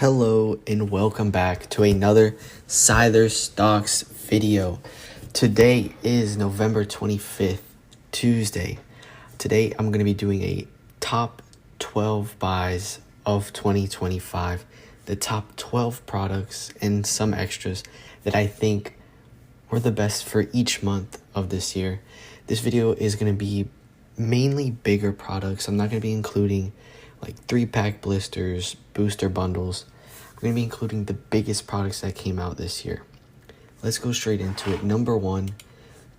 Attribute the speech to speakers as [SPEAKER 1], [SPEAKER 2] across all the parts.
[SPEAKER 1] Hello and welcome back to another Scyther Stocks video. Today is November 25th, Tuesday. Today I'm going to be doing a top 12 buys of 2025. The top 12 products and some extras that I think were the best for each month of this year. This video is going to be mainly bigger products. I'm not going to be including like 3-pack blisters, booster bundles. I'm going to be including the biggest products that came out this year. Let's go straight into it. Number one,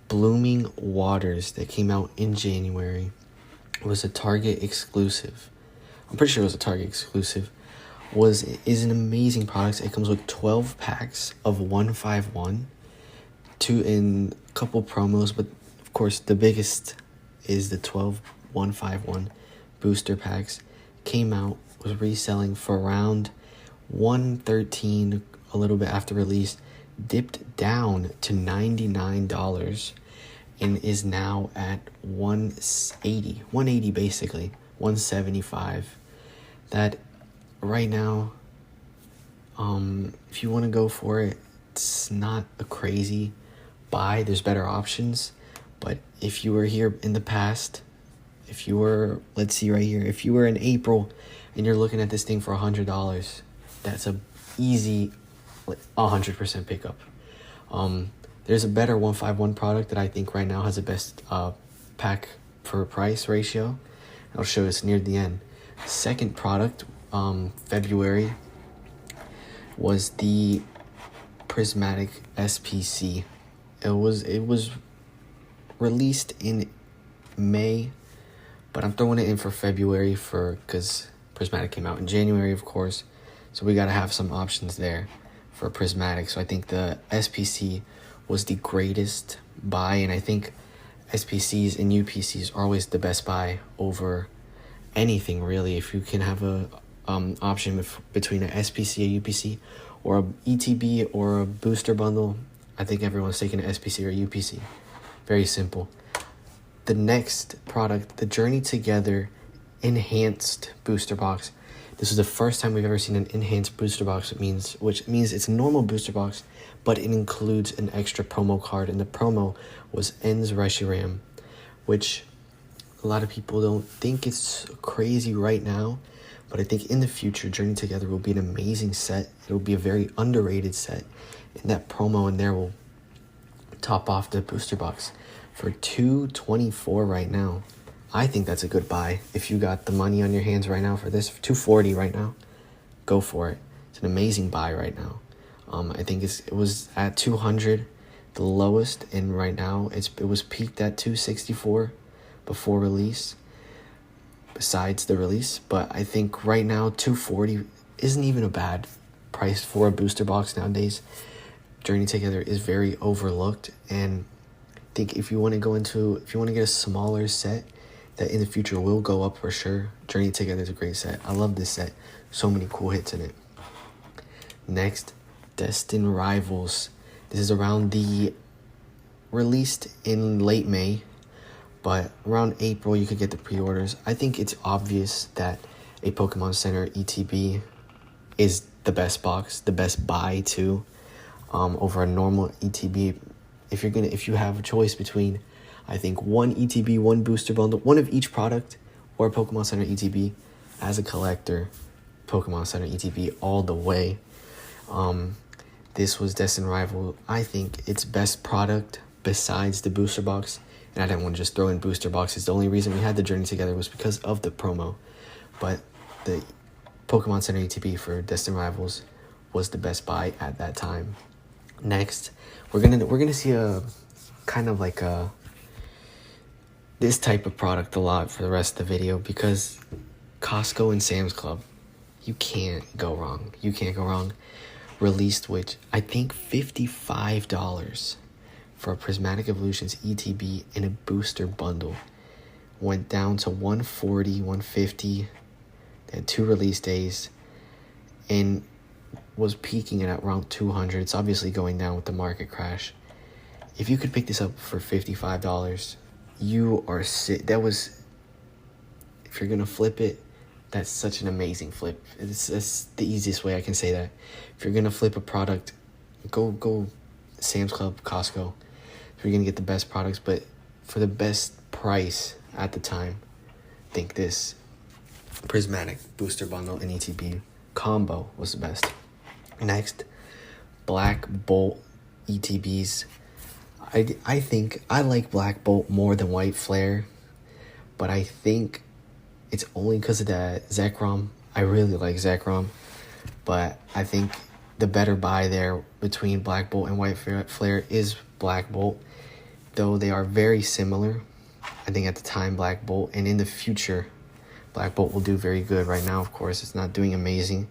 [SPEAKER 1] Blooming Waters that came out in January. It was a Target exclusive. I'm pretty sure it was a Target exclusive. Is an amazing product. It comes with 12 packs of 151, two in a couple promos, but of course the biggest is the 12 151 booster packs. Came out, was reselling for around $113 a little bit after release, dipped down to $99 and is now at $180 basically, $175. That right now, if you want to go for it, it's not a crazy buy. There's better options, but if you were here in the past, if you were, let's see right here, if you were in April and you're looking at this thing for $100, that's a easy 100% pickup. There's a better 151 product that I think right now has the best pack for price ratio. I'll show this near the end. Second product, February, was the Prismatic SPC. It was released in May, but I'm throwing it in for February because Prismatic came out in January, of course. So we got to have some options there for Prismatic. So I think the SPC was the greatest buy, and I think SPCs and UPCs are always the best buy over anything, really. If you can have a option between an SPC, a UPC, or a ETB or a booster bundle, I think everyone's taking an SPC or UPC. Very simple. The next product, the Journey Together Enhanced Booster Box. This is the first time we've ever seen an enhanced booster box, which means it's a normal booster box, but it includes an extra promo card, and the promo was Ends Reshiram, which a lot of people don't think it's crazy right now, but I think in the future, Journey Together will be an amazing set. It will be a very underrated set, and that promo in there will top off the booster box for $224 right now. I think that's a good buy. If you got the money on your hands right now for this, $240 right now, go for it. It's an amazing buy right now. I think it was at $200, the lowest, and right now it was peaked at $264 before release, besides the release. But I think right now $240 isn't even a bad price for a booster box nowadays. Journey Together is very overlooked, and I think if you want to get a smaller set that in the future will go up for sure, Journey Together is a great set. I love this set. So many cool hits in it. Next, Destined Rivals. This is released in late May, but around April you could get the pre-orders. I think it's obvious that a Pokemon Center ETB is the best box, the best buy too, over a normal ETB. If you have a choice between, I think, one ETB, one booster bundle, one of each product, or Pokemon Center ETB, as a collector, Pokemon Center ETB all the way. This was Destined Rival. I think its best product besides the booster box, and I didn't want to just throw in booster boxes. The only reason we had the Journey Together was because of the promo, but the Pokemon Center ETB for Destined Rivals was the best buy at that time. Next, we're gonna see a kind of like this type of product a lot for the rest of the video, because Costco and Sam's Club, you can't go wrong. You can't go wrong. Released, which I think $55 for a Prismatic Evolutions ETB in a booster bundle. Went down to $140, $150. They had 2 release days and was peaking at around $200. It's obviously going down with the market crash. If you could pick this up for $55, you are sick. That was, if you're gonna flip it, That's such an amazing flip. It's the easiest way I can say that. If you're gonna flip a product, go Sam's Club, Costco. If you're gonna get the best products, but for the best price at the time, think this Prismatic Booster Bundle and ETB combo was the best. Next, Black Bolt ETBs. I think I like Black Bolt more than White Flare, but I think it's only because of that Zekrom. I really like Zekrom, but I think the better buy there between Black Bolt and White Flare is Black Bolt, though they are very similar. I think at the time Black Bolt, and in the future Black Bolt will do very good. Right now, of course, it's not doing amazing.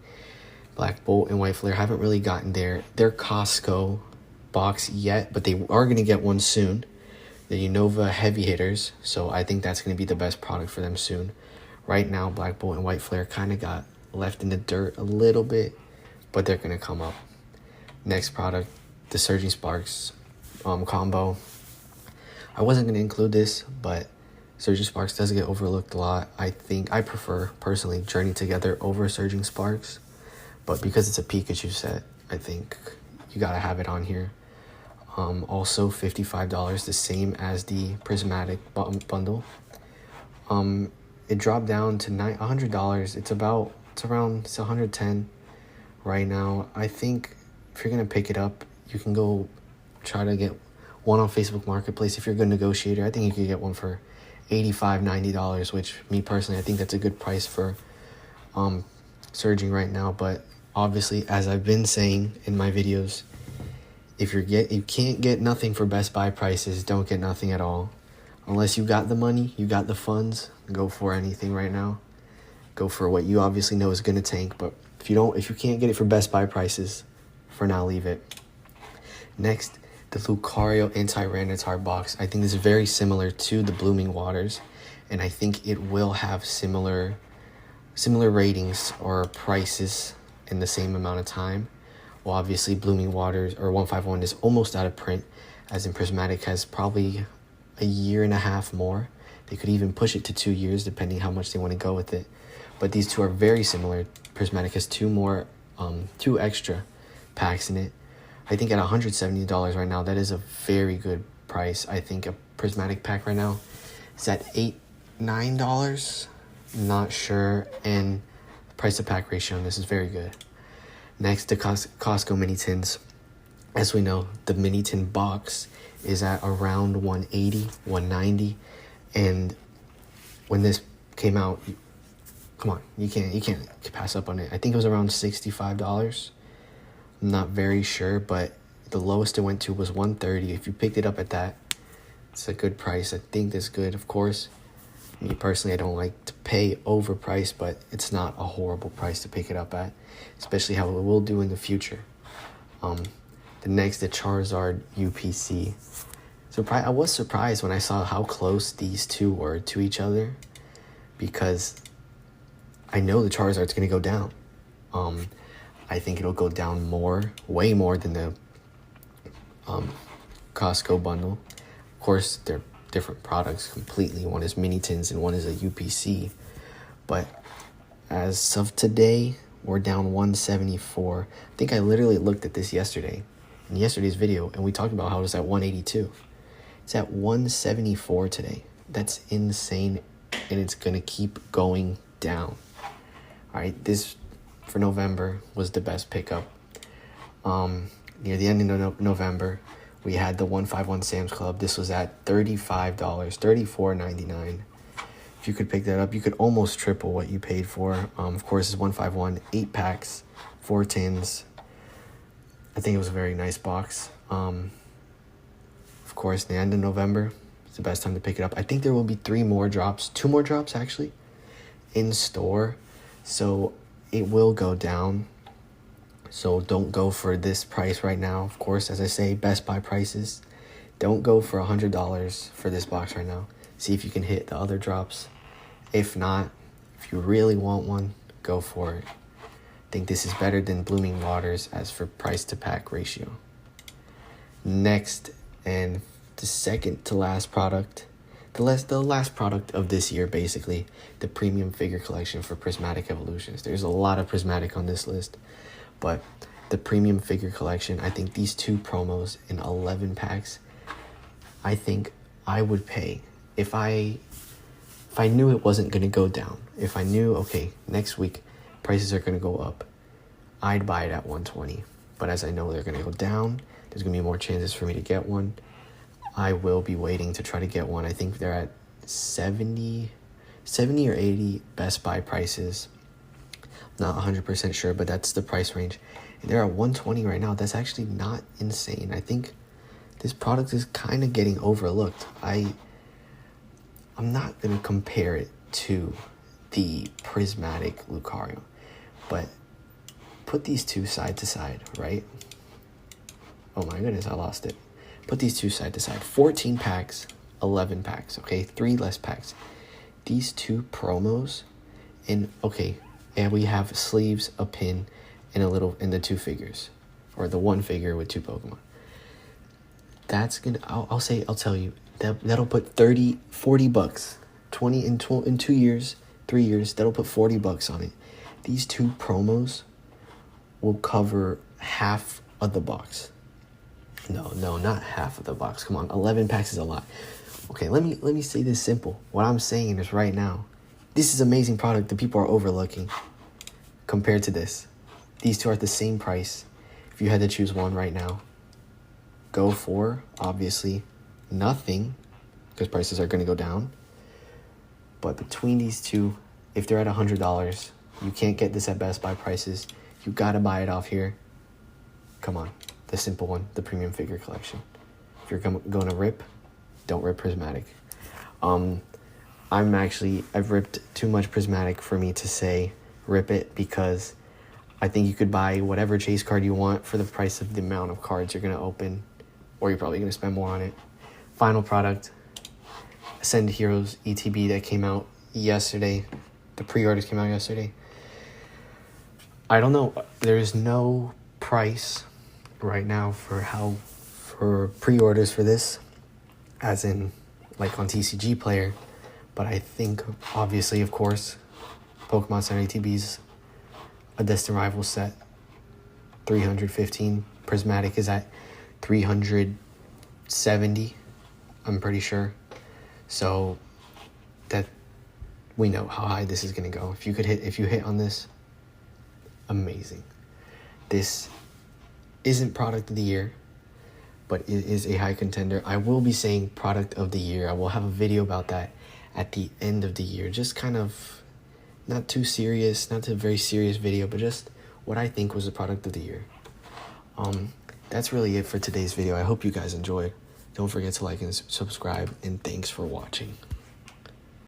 [SPEAKER 1] Black Bolt and White Flare haven't really gotten their Costco box yet, but they are going to get one soon. The Unova heavy hitters, so I think that's going to be the best product for them soon. Right now, Black Bolt and White Flare kind of got left in the dirt a little bit, but they're going to come up. Next product, the Surging Sparks combo. I wasn't going to include this, but Surging Sparks does get overlooked a lot. I think I prefer, personally, Journey Together over Surging Sparks, but because it's a Pikachu set, I think you got to have it on here. Also $55, the same as the Prismatic bundle. It dropped down to $100. It's around $110 right now. I think if you're gonna pick it up, you can go try to get one on Facebook Marketplace. If you're a good negotiator, I think you could get one for $85, $90, which me personally, I think that's a good price for Surging right now. But obviously, as I've been saying in my videos, if you can't get nothing for Best Buy prices, don't get nothing at all. Unless you got the money, you got the funds, go for anything right now. Go for what you obviously know is going to tank, but if you can't get it for Best Buy prices, for now leave it. Next, the Lucario Anti-Rattata box. I think this is very similar to the Blooming Waters, and I think it will have similar ratings or prices in the same amount of time. Well, obviously, Blooming Waters or 151 is almost out of print, as in Prismatic has probably a year and a half more. They could even push it to 2 years, depending how much they want to go with it. But these two are very similar. Prismatic has two extra packs in it. I think at $170 right now, that is a very good price. I think a Prismatic pack right now is at $9. Not sure, and price to pack ratio on this is very good. Next, the Costco mini tins. As we know, the mini tin box is at around $180, $190, and when this came out, come on, you can't pass up on it. I think it was around $65. I'm not very sure, but the lowest it went to was $130. If you picked it up at that, it's a good price. I think that's good. Of course, me personally, I don't like to pay overpriced, but it's not a horrible price to pick it up at, especially how it will do in the future. The Charizard UPC. I was surprised when I saw how close these two were to each other, because I know the Charizard's going to go down. I think it'll go down way more than the Costco bundle. Of course, they're different products completely. One is mini tins and one is a UPC. But as of today, we're down 174. I think I literally looked at this yesterday, in yesterday's video, and we talked about how it was at 182. It's at 174 today. That's insane, and it's going to keep going down. All right, this for November was the best pickup. Near the end of November, we had the 151 Sam's Club. This was at $35, $34.99. If you could pick that up, you could almost triple what you paid for. Of course, it's 151, 8 packs, 4 tins. I think it was a very nice box. Of course, the end of November, it's the best time to pick it up. I think there will be 2 more drops actually, in store. So it will go down. So don't go for this price right now. Of course, as I say, Best Buy prices. Don't go for $100 for this box right now. See if you can hit the other drops. If not, if you really want one, go for it. I think this is better than Blooming Waters as for price to pack ratio. Next, and the second to last product, the last product of this year, basically, the premium figure collection for Prismatic Evolutions. There's a lot of Prismatic on this list, but the premium figure collection, I think these 2 promos in 11 packs, I think I would pay if I knew it wasn't going to go down. If I knew, okay, next week prices are going to go up, I'd buy it at 120. But as I know they're going to go down, there's going to be more chances for me to get one. I will be waiting to try to get one. I think they're at 70 or 80 Best Buy prices. Not 100% sure, but that's the price range. And they're at 120 right now. That's actually not insane. I think this product is kind of getting overlooked. I'm not going to compare it to the Prismatic Lucario, but put these 2 side to side, right? Oh my goodness, I lost it. Put these 2 side to side. 14 packs, 11 packs, okay? 3 less packs. These 2 promos, and okay, and we have sleeves, a pin, and the 2 figures, or the 1 figure with 2 Pokemon. That's gonna, I'll tell you, that'll put $40, 20 in 2 years, 3 years, that'll put $40 on it. These 2 promos will cover half of the box. No, not half of the box. Come on, 11 packs is a lot. Okay, let me say this simple. What I'm saying is right now, this is amazing product that people are overlooking compared to this. These 2 are at the same price. If you had to choose one right now, go for, obviously, nothing, because prices are going to go down. But between these 2, if they're at $100, you can't get this at Best Buy prices. You got to buy it off here. Come on. The simple one, the premium figure collection. If you're going to rip, don't rip Prismatic. I've ripped too much Prismatic for me to say rip it, because I think you could buy whatever chase card you want for the price of the amount of cards you're going to open, or you're probably going to spend more on it. Final product, Ascend Heroes ETB that came out yesterday. The pre-orders came out yesterday. I don't know. There's no price right now for pre-orders for this, as in like on TCG Player, but I think obviously, of course, Pokemon Center ETB's a Distant Rival set, 315. Prismatic is at 370, I'm pretty sure. So that we know how high this is gonna go. If you hit on this, amazing. This isn't product of the year, but it is a high contender. I will be saying product of the year. I will have a video about that at the end of the year. Just kind of not too serious, not a very serious video, but just what I think was the product of the year. That's really it for today's video. I hope you guys enjoyed. Don't forget to like and subscribe, and thanks for watching.